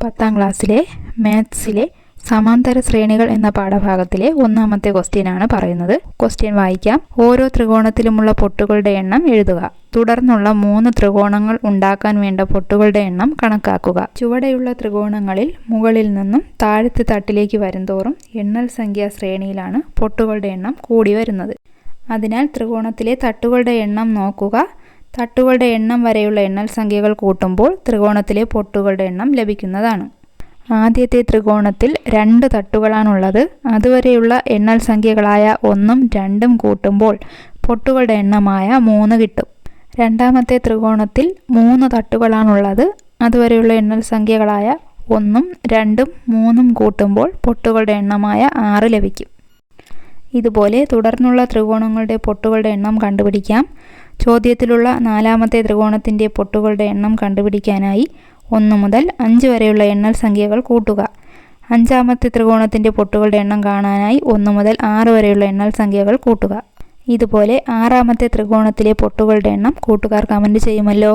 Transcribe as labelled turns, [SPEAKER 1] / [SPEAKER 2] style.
[SPEAKER 1] 10ാം ക്ലാസ്സിലെ മാത്സിലെ സമാന്തര ശ്രേണികൾ എന്ന പാഠഭാഗത്തിലെ ഒന്നാമത്തെ ക്വസ്റ്റ്യനാണ് പറയുന്നത്. ക്വസ്റ്റ്യൻ വായിക്കാം. ഓരോ ത്രികോണത്തിലുമുള്ള പൊട്ടുകളുടെ എണ്ണം എഴുതുക. തുടർന്നുള്ള 3 ത്രികോണങ്ങൾ ഉണ്ടാക്കാൻ വേണ്ട പൊട്ടുകളുടെ എണ്ണം കണക്കാക്കുക. ചുവടെയുള്ള ത്രികോണങ്ങളിൽ മുകളിൽ നിന്നും താഴത്തെ തട്ടിലേക്ക് വരുംതോറും എണ്ണൽ സംഖ്യാ ശ്രേണിയിലാണ് പൊട്ടുകളുടെ എണ്ണം കൂടി വരുന്നത്. അതിനാൽ ത്രികോണത്തിലെ തട്ടുകളുടെ എണ്ണം നോക്കുക. തട്ടുകളുടെ എണ്ണം വരെയുള്ള എണ്ണൽ സംഖ്യകൾ കൂട്ടുമ്പോൾ ത്രികോണത്തിലെ പൊട്ടുകളുടെ എണ്ണം ലഭിക്കുന്നതാണ്. ആദ്യത്തെ ത്രികോണത്തിൽ 2 തട്ടുകളാണുള്ളത്. അതുവരെയുള്ള എണ്ണൽ സംഖ്യകളായ 1ഉം 2ഉം കൂട്ടുമ്പോൾ പൊട്ടുകളുടെ എണ്ണമായ 3 കിട്ടും. രണ്ടാമത്തെ ത്രികോണത്തിൽ 3 തട്ടുകളാണുള്ളത്. അതുവരെയുള്ള എണ്ണൽ സംഖ്യകളായ 1ഉം 2ഉം 3ഉം കൂട്ടുമ്പോൾ പൊട്ടുകളുടെ എണ്ണമായ 6 ലഭിക്കും. ഇതുപോലെ തുടർന്നുള്ള ത്രികോണങ്ങളുടെ പൊട്ടുകളുടെ എണ്ണം കണ്ടുപിടിക്കാം. ചോദ്യത്തിലുള്ള 4ാമത്തെ ത്രികോണത്തിൻ്റെ പൊട്ടുകളുടെ എണ്ണം കണ്ടുപിടിക്കാനായി 1 മുതൽ 5 വരെയുള്ള എണ്ണൽ സംഖ്യകൾ കൂട്ടുക. 5ാമത്തെ ത്രികോണത്തിൻ്റെ പൊട്ടുകളുടെ എണ്ണം കാണാനായി 1 മുതൽ 6 വരെയുള്ള എണ്ണൽ സംഖ്യകൾ കൂട്ടുക. ഇതുപോലെ 6ാമത്തെ ത്രികോണത്തിലെ പൊട്ടുകളുടെ എണ്ണം കൂട്ടുകാർ കമൻറ്റ് ചെയ്യുമല്ലോ.